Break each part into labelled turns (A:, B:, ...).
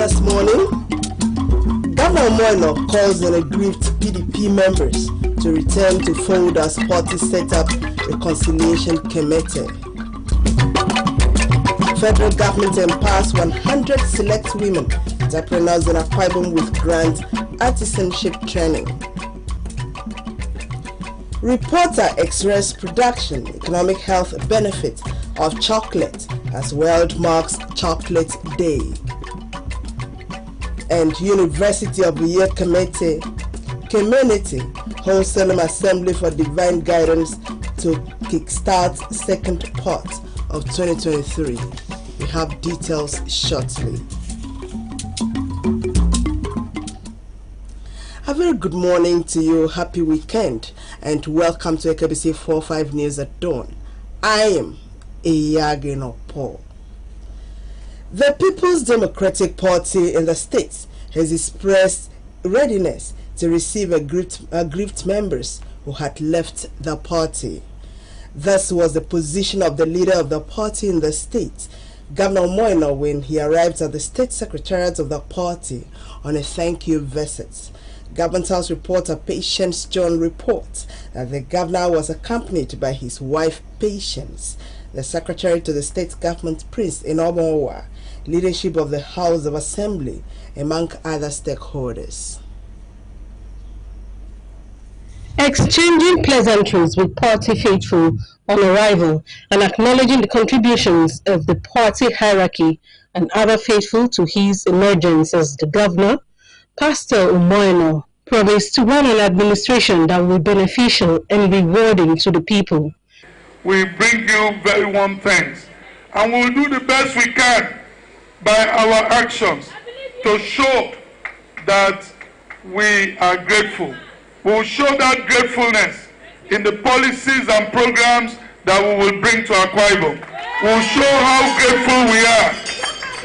A: this morning. Governor Moino calls on aggrieved PDP members to return to fold as party set up reconciliation committee. Federal government empowers 100 select women entrepreneurs in Akwa Ibom with grant artisanship training. Reporter express production economic health benefit of chocolate as World Marks Chocolate Day. And University of the Year Committee Community holds solemn assembly for divine guidance to kickstart second part of 2023. We have details shortly. A very good morning to you, happy weekend, and welcome to Akbc 45 News at Dawn. I am Iyagino Paul. The People's Democratic Party in the states has expressed readiness to receive aggrieved members who had left the party. This was the position of the leader of the party in the state, Governor Moino, when he arrived at the state secretariat of the party on a thank you visit. Government House reporter Patience John reports that the governor was accompanied by his wife Patience, the secretary to the state government Prince Inomowa, leadership of the House of Assembly, among other stakeholders.
B: Exchanging pleasantries with party faithful on arrival and acknowledging the contributions of the party hierarchy and other faithful to his emergence as the governor, Pastor Umoino promised to run an administration that will be beneficial and rewarding to the people.
C: We bring you very warm thanks, and we'll do the best we can by our actions to show that we are grateful. We'll show that gratefulness in the policies and programs that we will bring to Akwa Ibom. We'll show how grateful we are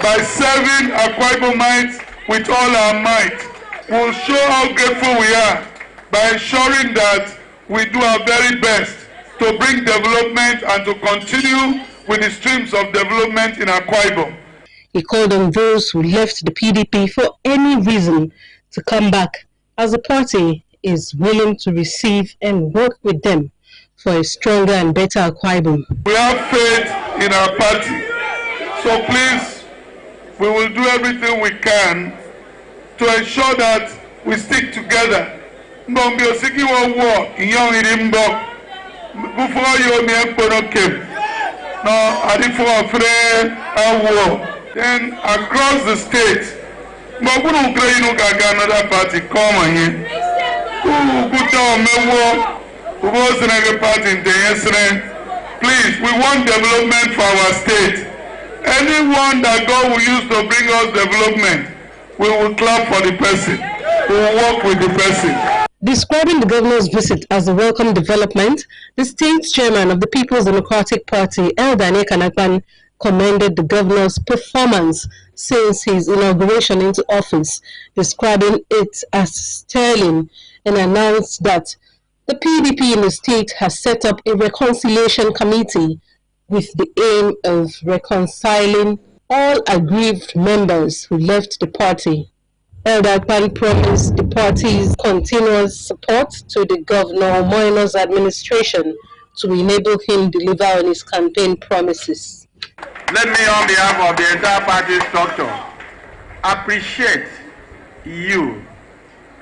C: by serving Akwa Ibomites with all our might. We'll show how grateful we are by ensuring that we do our very best to bring development and to continue with the streams of development in Akwa Ibom.
B: He called on those who left the PDP for any reason to come back, as the party is willing to receive and work with them for a stronger and better Akwa Ibom.
C: We have faith in our party, so please, we will do everything we can to ensure that we stick together. Then across the state, another party come on here. Please, we want development for our state. Anyone that God will use to bring us development, we will clap for the person. We will work with the person.
B: Describing the governor's visit as a welcome development, the state chairman of the People's Democratic Party, Eldan Ekanakpan, commended the governor's performance since his inauguration into office, describing it as sterling, and announced that the PDP in the state has set up a reconciliation committee with the aim of reconciling all aggrieved members who left the party. Eldan promised the party's continuous support to the Governor Moino's administration to enable him deliver on his campaign promises.
D: Let me, on behalf of the entire party structure, appreciate you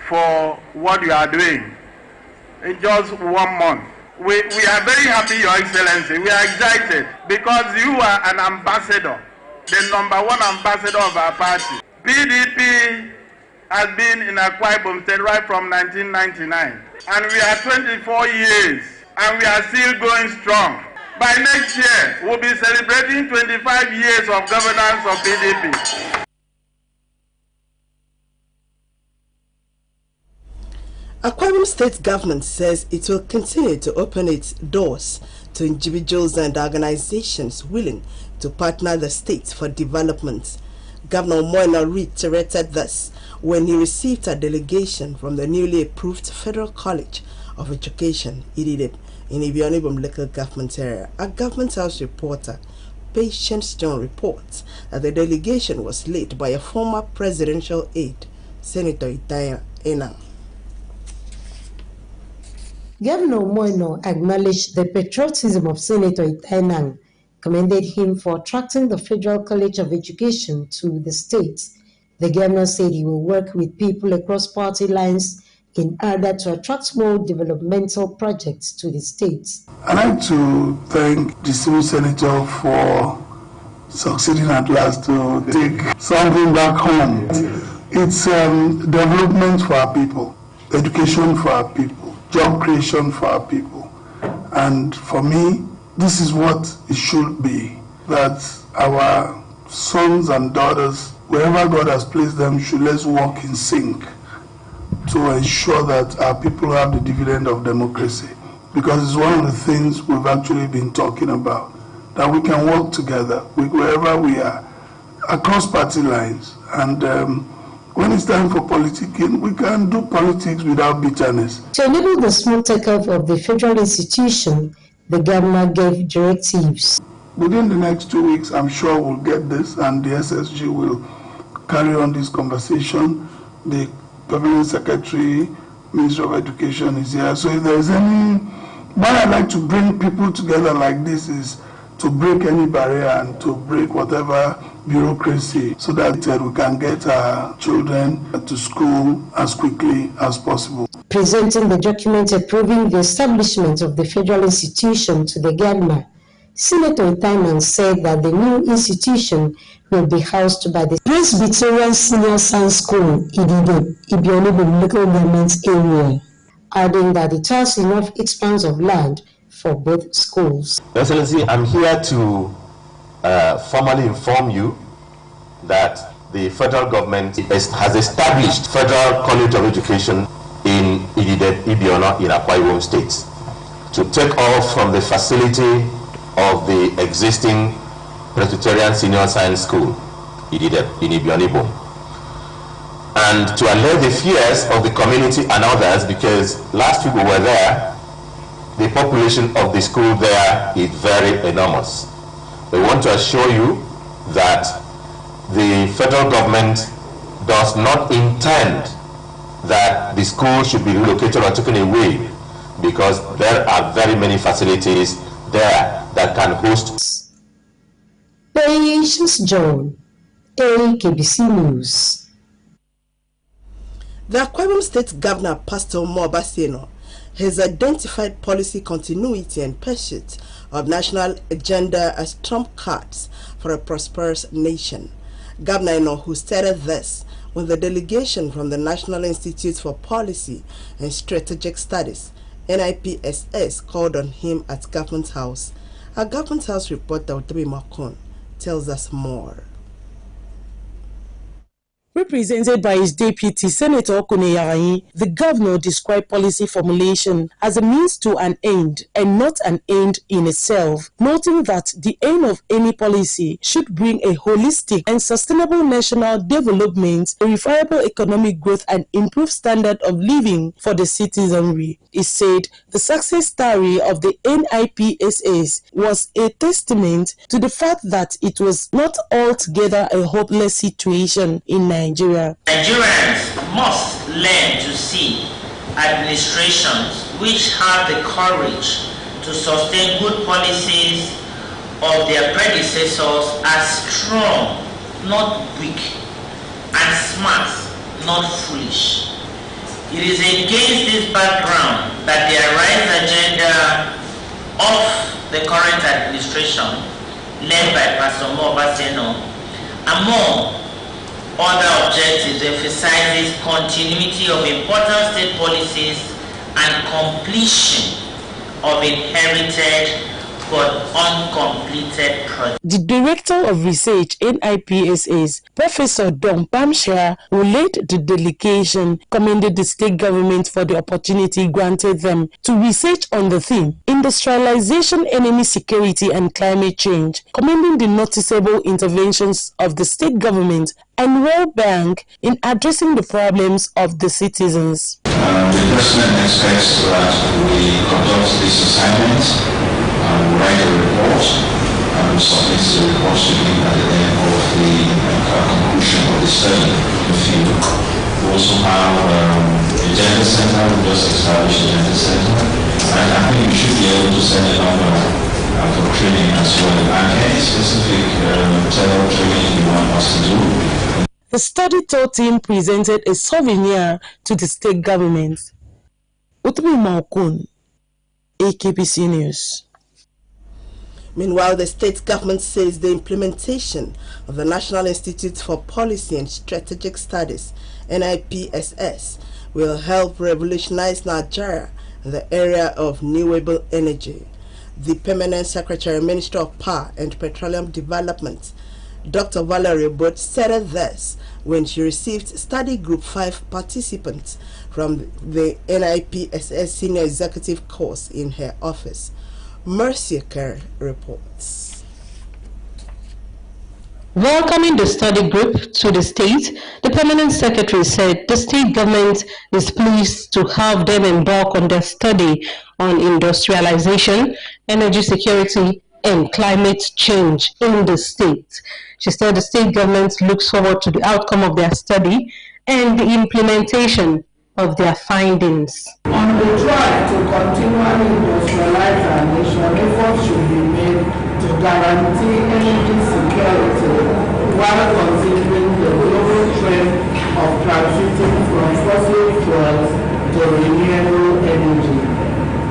D: for what you are doing in just 1 month. We are very happy, Your Excellency. We are excited because you are an ambassador, the #1 ambassador of our party. PDP has been in Akwa Ibom State right from 1999, and we are 24 years, and we are still going strong. By next year, we'll be celebrating 25 years of governance of PDP.
A: Akwa Ibom State government says it will continue to open its doors to individuals and organizations willing to partner the state for development. Governor Moino reiterated this when he received a delegation from the newly approved Federal College of Education, IDIDEP, in Ibionibom local government area. A Government House reporter, Patience John reports that the delegation was led by a former presidential aide, Senator Itaya Enang.
E: Governor Moino acknowledged the patriotism of Senator Itaya Enang, commended him for attracting the Federal College of Education to the state. The governor said he will work with people across party lines in order to attract more developmental projects to the state.
F: I'd like to thank the civil senator for succeeding at last to take something back home. It's development for our people, education for our people, job creation for our people. And for me, this is what it should be, that our sons and daughters, wherever God has placed them, should let's walk in sync to ensure that our people have the dividend of democracy. Because it's one of the things we've actually been talking about, that we can work together wherever we are, across party lines. And when it's time for politicking, we can do politics without bitterness.
E: To enable the smooth take-off of the federal institution, the governor gave directives.
F: Within the next 2 weeks, I'm sure we'll get this, and the SSG will carry on this conversation. The Permanent Secretary, Minister of Education is here. So if there's any, why I like to bring people together like this is to break any barrier and to break whatever bureaucracy so that we can get our children to school as quickly as possible.
E: Presenting the document approving the establishment of the federal institution to the governor, Senator Itaya Enang said that the new institution will be housed by the Presbyterian Senior Science School, Ibionibim local government area, adding that it has enough expanse of land for both schools.
G: Excellency, I'm here to formally inform you that the federal government has established Federal College of Education in Ibiono in Akwa Ibom State to take off from the facility of the existing Presbyterian Senior Science School in Ibiono, and to allay the fears of the community and others, because last week we were there, the population of the school there is very enormous. We want to assure you that the federal government does not intend that the school should be relocated or taken away, because there are very many facilities there that can host.
E: Patience John, Akbc News.
A: The Akwa Ibom State Governor, Pastor Mo Obaseno, has identified policy continuity and pursuit of national agenda as trump cards for a prosperous nation. Governor Eno, who stated this when the delegation from the National Institute for Policy and Strategic Studies, NIPSS, called on him at Government House. Our Government House reporter, Otabi Makon, tells us more.
H: Represented by his deputy, Senator Okuneyayi, the governor described policy formulation as a means to an end and not an end in itself, noting that the aim of any policy should bring a holistic and sustainable national development, verifiable economic growth, and improved standard of living for the citizenry. He said the success story of the NIPSS was a testament to the fact that it was not altogether a hopeless situation in Nigeria.
I: Nigerians must learn to see administrations which have the courage to sustain good policies of their predecessors as strong, not weak, and smart, not foolish. It is against this background that the Arise agenda of the current administration, led by Pastor Mo Obaseno, among other objectives, emphasizes continuity of important state policies and completion of inherited but uncompleted projects.
H: The Director of Research, NIPSS, Professor Don Pamshra, who led the delegation, commended the state government for the opportunity granted them to research on the theme, industrialization, enemy security, and climate change, commending the noticeable interventions of the state government and World Bank in addressing the problems of the citizens.
J: The President expects that we conduct this assignment and write a report submits the report to me at the end of the conclusion of the study in the field. We also have a gender center. We just established a gender center, and I think we should be able to send a number for training as well. And any specific terror training you want us to do.
H: The study tour team presented a souvenir to the state government. Utumi Maokun, Akbc News.
A: Meanwhile, the state government says the implementation of the National Institute for Policy and Strategic Studies, NIPSS, will help revolutionize Nigeria in the area of renewable energy. The Permanent Secretary, Minister of Power and Petroleum Development, Dr. Valerie Bott, said this when she received Study Group 5 participants from the NIPSS Senior Executive course in her office. Mercy Kerr reports.
B: Welcoming the study group to the state, the permanent secretary said the state government is pleased to have them embark on their study on industrialization, energy security, and climate change in the state. She said the state government looks forward to the outcome of their study and the implementation of their findings.
K: On the drive to continually industrialize our nation, efforts should be made to guarantee energy security while considering the global trend of transiting from fossil fuels to renewable energy.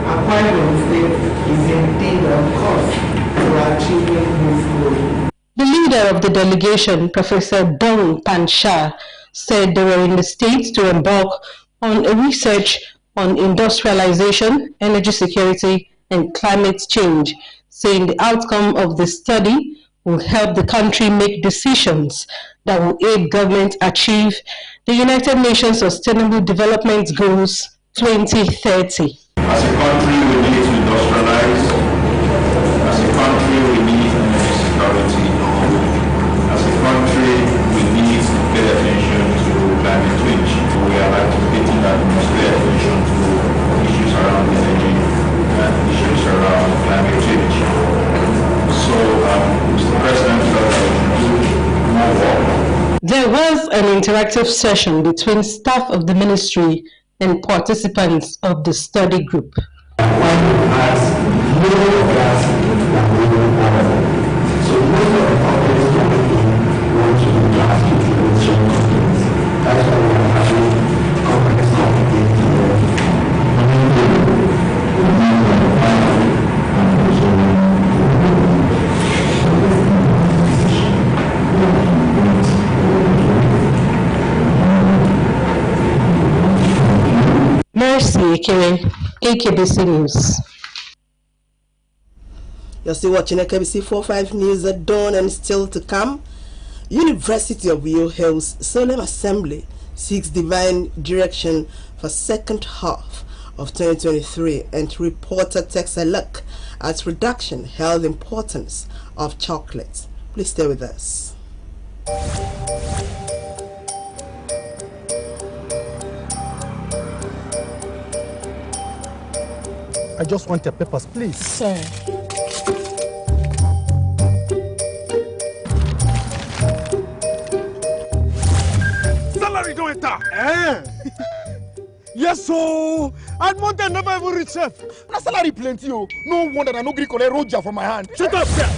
K: Akwa Ibom State is indeed on course to achieving this goal.
B: The leader of the delegation, Professor Dong Pansha, said they were in the state to embark on a research on industrialization, energy security, and climate change, saying the outcome of the study will help the country make decisions that will aid government achieve the United Nations Sustainable Development Goals 2030.
J: As a country, we need to industrialize. As a country, we need energy security. As a country, we need to pay attention to climate change. We are advocating that we must pay attention to issues around energy and issues around climate change. So, Mr. President felt that we should do more work.
B: There was an interactive session between staff of the ministry and participants of the study group. Mercy Ekere, Akbc News.
A: You're still watching Akbc 45 News at dawn, and still to come. University of Uyo Hills Solemn Assembly seeks divine direction for second half of 2023, and reporter takes a look at reduction health importance of chocolate. Please stay with us.
L: I just want your papers, please.
H: Sir.
L: Salary don't enter. Yes, so and Monday never even reach chef. My salary plenty, oh. No wonder I no gree collect roja from my hand. Shut up, sir.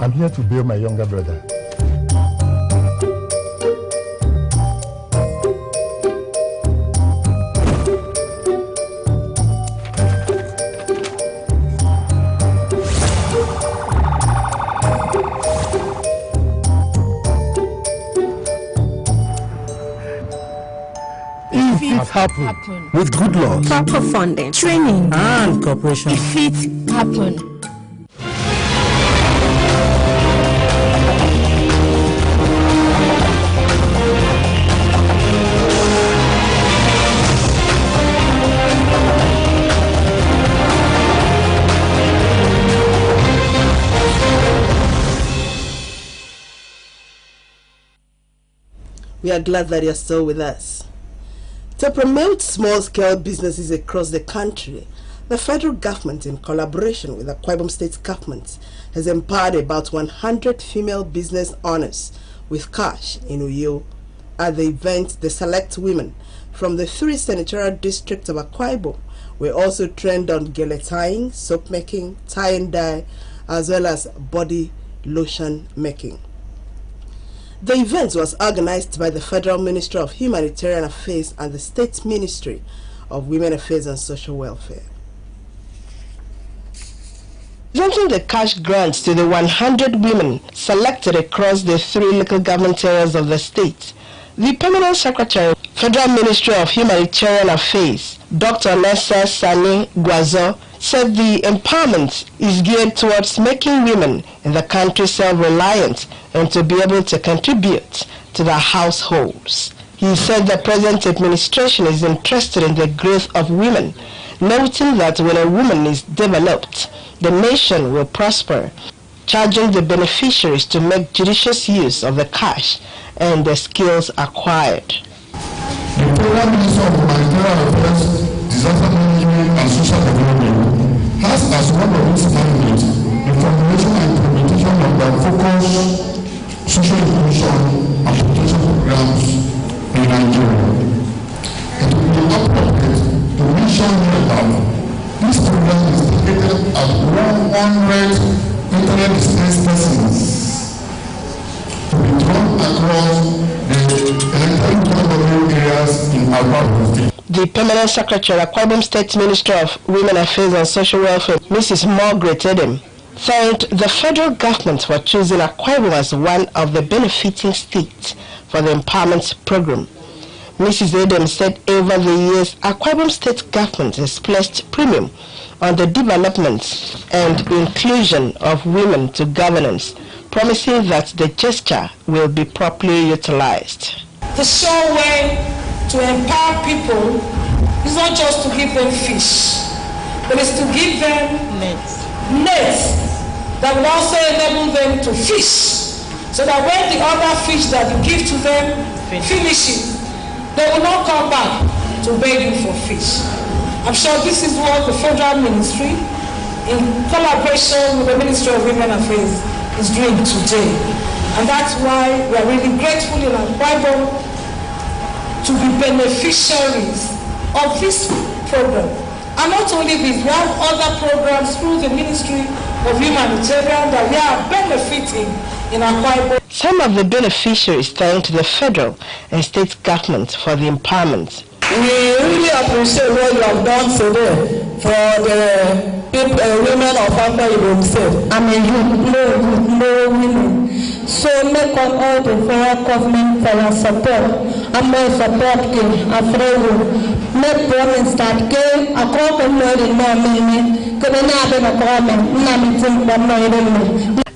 L: I'm here to bail my younger brother. Happen. With good luck,
M: proper funding, training,
L: and cooperation,
M: if it happen.
A: We are glad that you're still with us. To promote small-scale businesses across the country, The federal government, in collaboration with the Akwa Ibom State government, has empowered about 100 female business owners with cash in Uyo. At the event, the select women from the 3 senatorial districts of Akwa Ibom were also trained on gele tying, soap making, tie and dye, as well as body lotion making. The event was organized by the Federal Ministry of Humanitarian Affairs and the State Ministry of Women Affairs and Social Welfare. Presenting the cash grants to the 100 women selected across the 3 local government areas of the state, the Permanent Secretary, Federal Ministry of Humanitarian Affairs, Dr. Nessa Sani Guazo, said the empowerment is geared towards making women in the country self-reliant and to be able to contribute to their households. He said the present administration is interested in the growth of women, noting that when a woman is developed, the nation will prosper, charging the beneficiaries to make judicious use of the cash and the skills acquired.
N: The Federal Ministry of Humanitarian Affairs, Disaster Management and Social Development has as one of its mandates the formulation and implementation of the focused social inclusion and protection programs in Nigeria. It will be appropriate to mention here that this program is targeted at 100 internet displaced persons to be drawn across the electoral areas in Akwa Ibom State.
A: The Permanent Secretary, Akwa Ibom State Ministry of Women Affairs and Social Welfare, Mrs. Margaret Edem, thanked the federal government for choosing Akwa Ibom as one of the benefiting states for the empowerment program. Mrs. Edem said over the years, Akwa Ibom State government has placed premium on the development and inclusion of women to governance, promising that the gesture will be properly utilized.
O: The sure way to empower people is not just to give them fish, but it's to give them nets that will also enable them to fish, so that when the other fish that you give to them finish it, they will not come back to beg you for fish. I'm sure this is what the federal ministry, in collaboration with the Ministry of Women Affairs, is doing today. And that's why we are really grateful in Akwa Ibom to be beneficiaries of this program. And not only this, we have other programs through the Ministry of Humanitarian that we are benefiting in Akwa Ibom.
A: Some of the beneficiaries thanked the federal and state government for the empowerment.
K: We really appreciate what you have done today for the women of Akwa Ibom State.
E: I'm a youth, no women. So make on all the federal government for your support. I'm more support in Afro. Make promise that game a government in more meaning.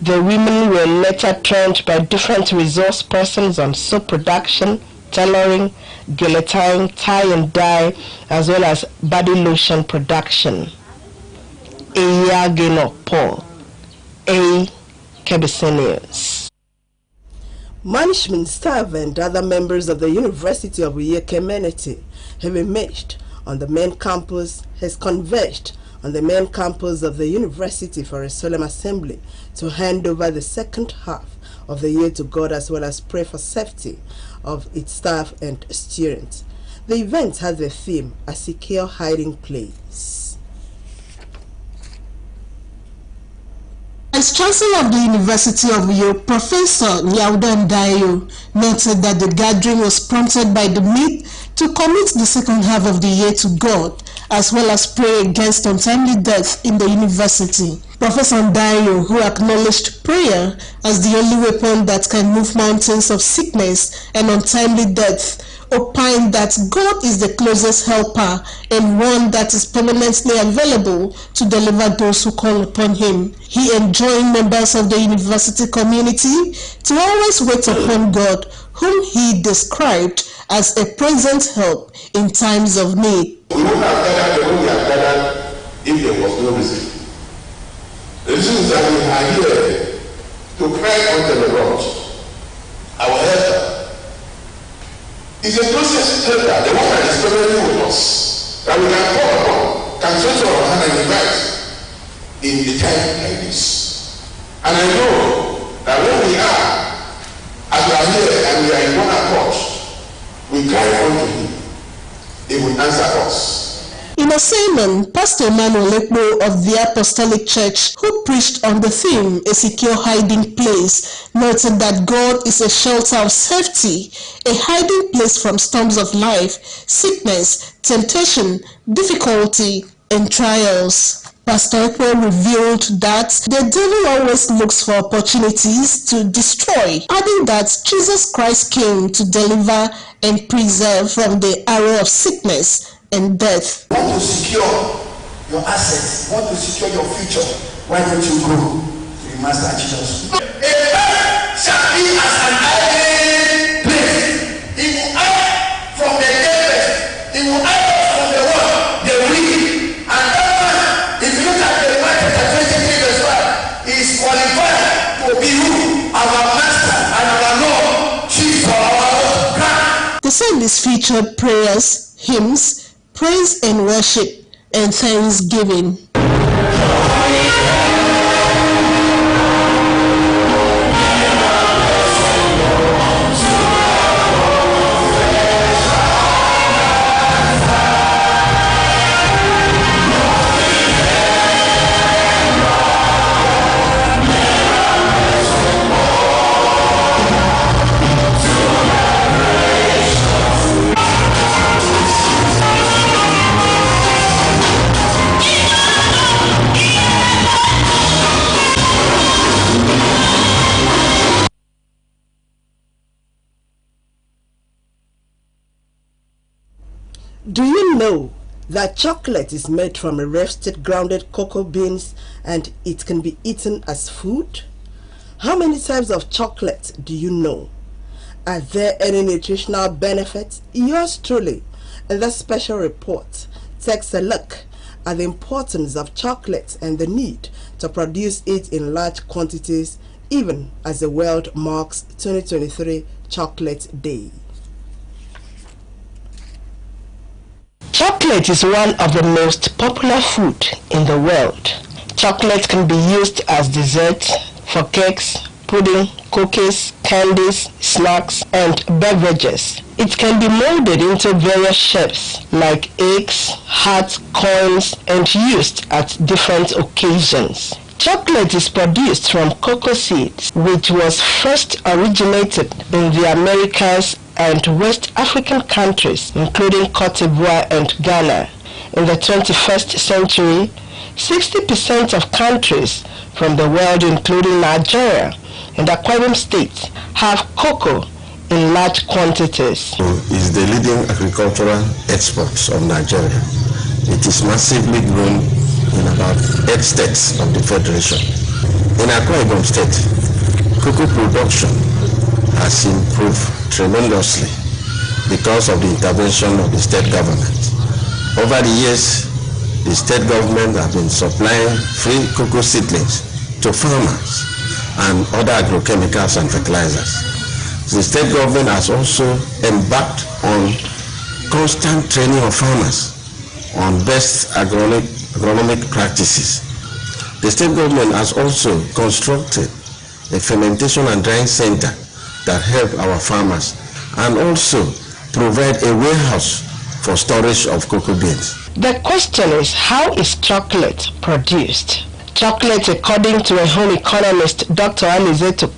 A: The women were later trained by different resource persons on soap production, tailoring, gele tying, tie and dye, as well as body lotion production. Paul, Akbc News. Management staff and other members of the University of Uyo community have emerged on the main campus, has converged on the main campus of the university for a solemn assembly to hand over the second half of the year to God, as well as pray for safety of its staff and students. The event has the theme, A Secure Hiding Place.
P: Vice Chancellor of the University of Uyo, Professor Nyaudan Dayo, noted that the gathering was prompted by the need to commit the second half of the year to God, as well as pray against untimely death in the university. Professor Dayo, who acknowledged prayer as the only weapon that can move mountains of sickness and untimely death, opined that God is the closest helper and one that is permanently available to deliver those who call upon him. He enjoined members of the university community to always wait upon God, whom he described as a present help in times of need.
N: We would have gathered the way we have gathered if there was no reason. The reason is that we are here to cry unto the Lord, our helper. It's a process helper, the one that is permanently with us, that we can call upon, can
Q: administrator of Hannah is right in a time like this. And I know that when we are, as we are here and we are in one accord, we cry unto him, he will answer us.
P: In a sermon, Pastor Emmanuel Ekpo of the Apostolic Church, who preached on the theme, A Secure Hiding Place, noted that God is a shelter of safety, a hiding place from storms of life, sickness, temptation, difficulty, and trials. Pastor Ekpo revealed that the devil always looks for opportunities to destroy, adding that Jesus Christ came to deliver and preserve from the arrow of sickness and death.
Q: You want to secure your assets, you want to secure your future, why don't you go to the Master Jesus? A man shall be as an hiding place. He will hide from the devil, he will hide from the world, the wicked. And that man, if you look at Jeremiah chapter 23 verse 5, he is qualified to be who? Our Master and our Lord, chief of our God.
P: The service featured prayers, hymns, praise and worship, and thanksgiving.
A: Do you know that chocolate is made from roasted grounded cocoa beans and it can be eaten as food? How many types of chocolate do you know? Are there any nutritional benefits? Yours truly, in this special report, takes a look at the importance of chocolate and the need to produce it in large quantities, even as the world marks 2023 Chocolate Day.
R: Chocolate is one of the most popular food in the world. Chocolate can be used as dessert for cakes, pudding, cookies, candies, snacks, and beverages. It can be molded into various shapes like eggs, hearts, coins, and used at different occasions. Chocolate is produced from cocoa seeds, which was first originated in the Americas and West African countries, including Cote d'Ivoire and Ghana. In the 21st century, 60% of countries from the world, including Nigeria and Akwa Ibom State, have cocoa in large quantities.
S: Is the leading agricultural exports of Nigeria. It is massively grown in about 8 states of the Federation. In Akwa Ibom State, cocoa production has improved tremendously because of the intervention of the state government. Over the years, the state government have been supplying free cocoa seedlings to farmers and other agrochemicals and fertilizers. The state government has also embarked on constant training of farmers on best agronomic practices. The state government has also constructed a fermentation and drying center that help our farmers and also provide a warehouse for storage of cocoa beans.
R: The question is, how is chocolate produced? Chocolate, according to a home economist, Dr. Alizeto,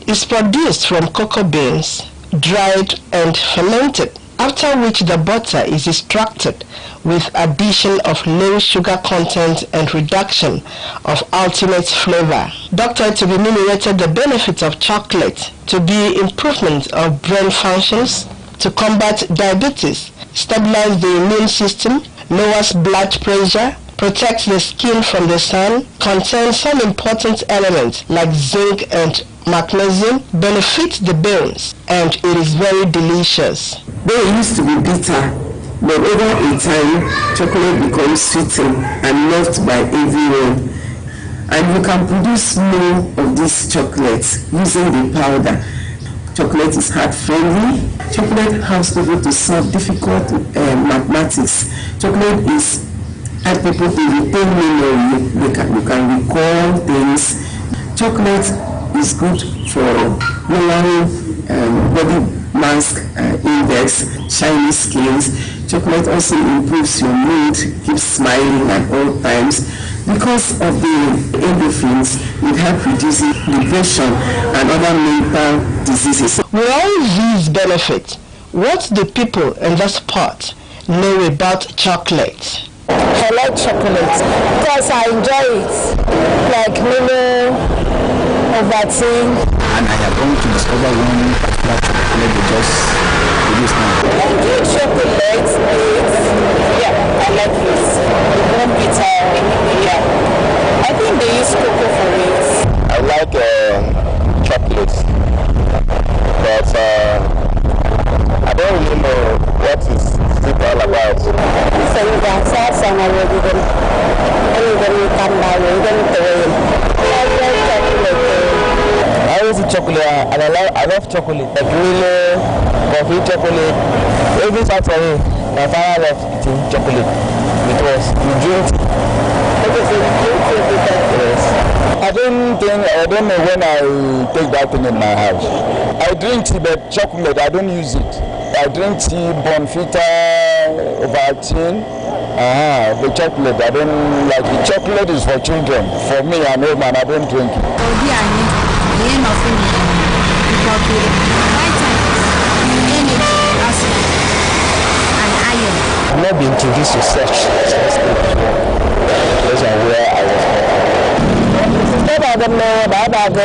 R: is produced from cocoa beans, dried and fermented, after which the butter is extracted with addition of low sugar content and reduction of ultimate flavor. Dr. Etubimi narrated the benefits of chocolate to be improvement of brain functions, to combat diabetes, stabilize the immune system, lowers blood pressure, protects the skin from the sun, contains some important elements like zinc and magnesium, benefits the bones, and it is very delicious.
T: They used to be bitter, but over a time, chocolate becomes sweetened and loved by everyone. And you can produce more of this chocolate using the powder. Chocolate is heart-friendly. Chocolate helps people to solve difficult mathematics. Chocolate is help people to retain memory. You can recall things. Chocolate is good for lowering body mass index, shiny skins. Chocolate also improves your mood, keeps smiling at all times. Because of the endorphins, it helps reducing depression and other mental diseases.
R: With all these benefits, what do people in this part know about chocolate?
U: I like chocolate because I enjoy it, like Milo, Ovaltine. And I have come to discover one particular chocolate they just produce now. I like chocolate. I like it. One bitter, I think they use cocoa for it.
V: I like chocolate, but I don't really know what is it all about. So you can start somewhere where you don't, anybody come down, you don't do I always eat chocolate, and I love chocolate. Like Milo, coffee chocolate. Every Saturday, my father loves eating chocolate with us. We drink. Yes. I don't know when I take that thing in my house. I drink tea, but chocolate, I don't use it. I drink tea, Bonfita, Ovaltine. The chocolate, I don't like it. Chocolate is for children. For me, I'm old man, I don't drink it. I've not been introduced to such before. Those are where I was born. I don't know about the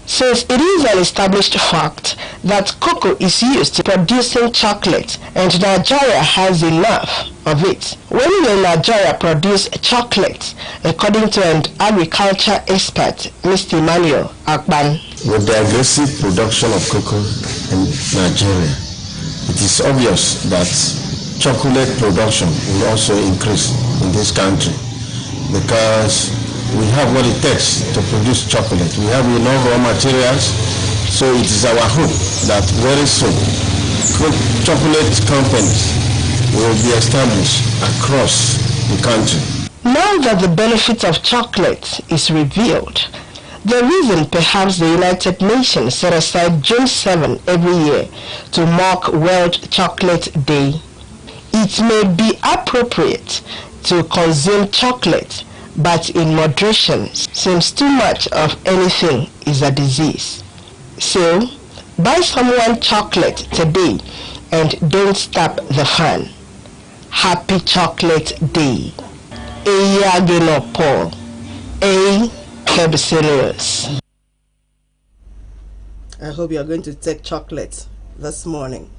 R: Since it is an established fact that cocoa is used to producing chocolate and Nigeria has enough of it, when will Nigeria produce chocolate, according to an agriculture expert, Mr. Emmanuel Akban?
S: With the aggressive production of cocoa in Nigeria, it is obvious that chocolate production will also increase in this country because we have what it takes to produce chocolate. We have enough raw materials, so it is our hope that very soon chocolate companies will be established across the country.
R: Now that the benefit of chocolate is revealed, the reason perhaps the United Nations set aside June 7 every year to mark World Chocolate Day. It may be appropriate to consume chocolate, but in moderation, since too much of anything is a disease. So, buy someone chocolate today and don't stop the fun. Happy Chocolate Day. Iyagino Paul. Akbc.
A: I hope you are going to take chocolate this morning.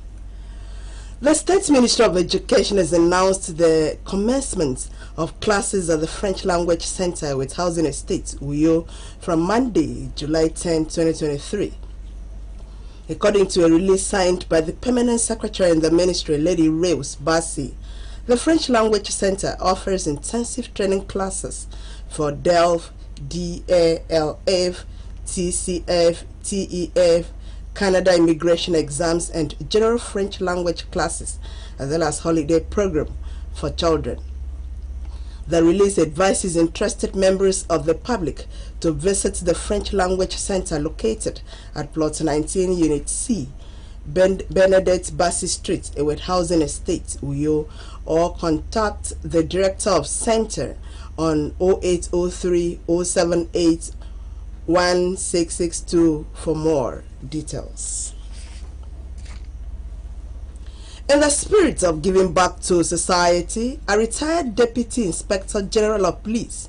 A: The State Ministry of Education has announced the commencement of classes at the French Language Center with Housing Estate, Uyo, from Monday, July 10, 2023. According to a release signed by the Permanent Secretary in the Ministry, Lady Rose Bassi, the French Language Center offers intensive training classes for DELF, DALF, TCF, TEF, Canada immigration exams, and general French language classes, as well as holiday program for children. The release advises interested members of the public to visit the French Language Center located at Plot 19, Unit C, Bernadette Bassi Street, Ewet Housing Estate, Uyo, or contact the Director of Center on 0803 078 1662 for more details. In the spirit of giving back to society, a retired Deputy Inspector General of Police,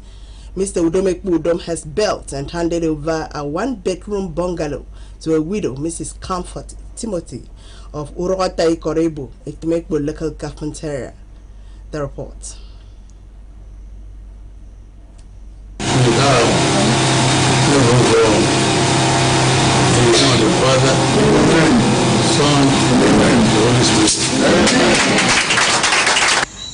A: Mr. Udomekwu Udom, has built and handed over a one-bedroom bungalow to a widow, Mrs. Comfort Timothy of Urotai Korebo, Etimekwu local government area. The report.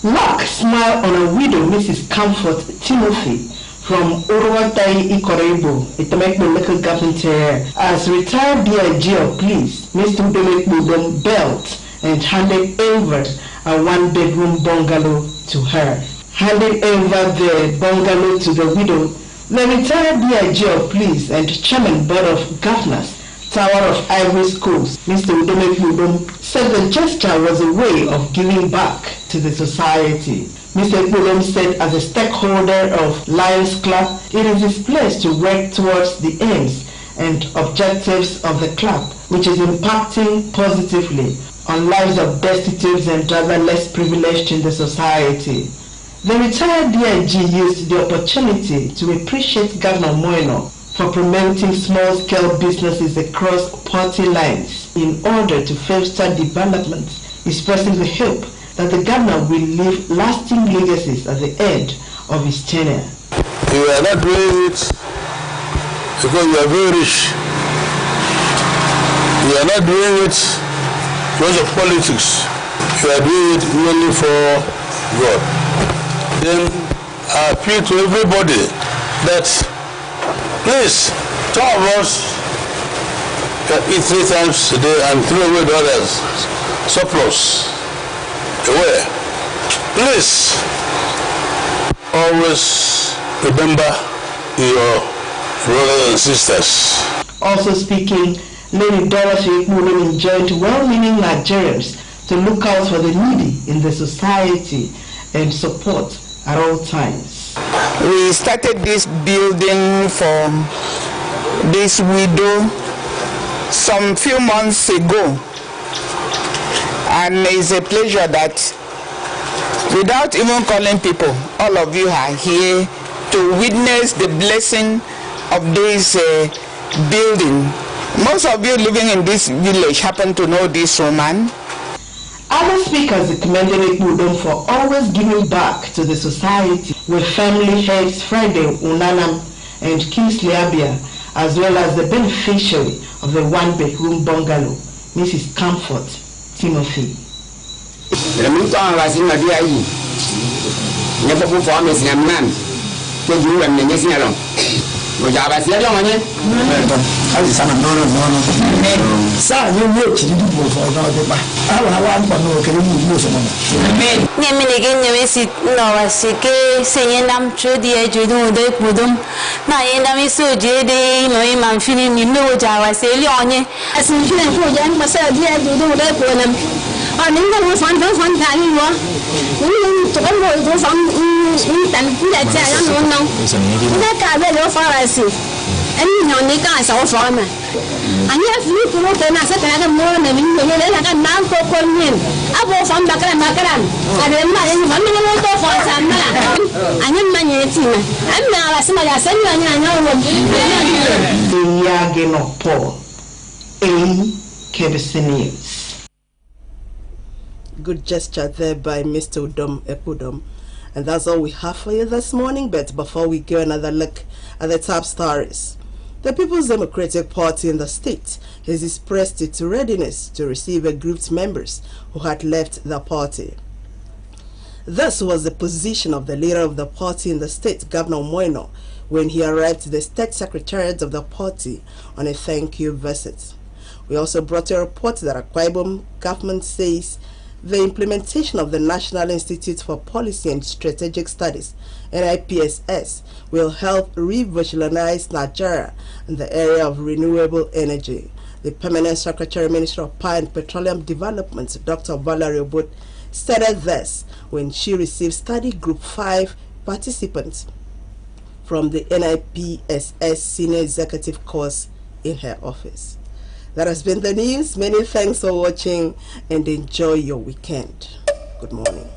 R: Luck smile on a widow, Mrs. Comfort Timothy,
A: from Uruwatai Ikorebo, Itamekbo local government area, as retired DIG of police, Mr. Udom belt and handed over a one-bedroom bungalow to her. Handing over the bungalow to the widow, the retired DIG of police and chairman board of governors, Tower of Ivory Schools, Mr. Udom said the gesture was a way of giving back to the society. Mr. Udom said as a stakeholder of Lions Club, it is his place to work towards the aims and objectives of the club, which is impacting positively on lives of destitutes and other less privileged in the society. The retired DIG used the opportunity to appreciate Governor Moeno for promoting small-scale businesses across party lines in order to foster development, expressing the hope that the governor will leave lasting legacies at the end of his tenure.
C: You are not doing it because you are very rich. You are not doing it because of politics. You are doing it mainly for God. Then I appeal to everybody that please, some of us can eat 3 times a day and throw away the others, surplus, away. Please, always remember your brothers and sisters.
A: Also speaking, Lady Dorothy Ekmulim enjoined well-meaning Nigerians to look out for the needy in the society and support at all times.
D: We started this building for this widow some few months ago, and it's a pleasure that without even calling people, all of you are here to witness the blessing of this building. Most of you living in this village happen to know this woman.
A: Other speakers commended Ekmulim for always giving back to the society, with family heads Friday Unanam and Kingsley Abia, as well as the beneficiary of the one-bedroom bungalow, Mrs. Comfort Timothy. Akbc News. Good gesture there by Mr. Udom Ekmulim. And that's all we have for you this morning. But before we go, another look at the top stories. The People's Democratic Party in the state has expressed its readiness to receive grouped members who had left the party. This was the position of the leader of the party in the state, Governor Moeno, when he arrived to the state secretariat of the party on a thank you visit. We also brought a report that Akwa Ibom government says the implementation of the National Institute for Policy and Strategic Studies, NIPSS, will help revitalize Nigeria in the area of renewable energy. The Permanent Secretary, Minister of Power and Petroleum Development, Dr. Valerie Obot, stated this when she received Study Group 5 participants from the NIPSS Senior Executive course in her office. That has been the news. Many thanks for watching and enjoy your weekend. Good morning.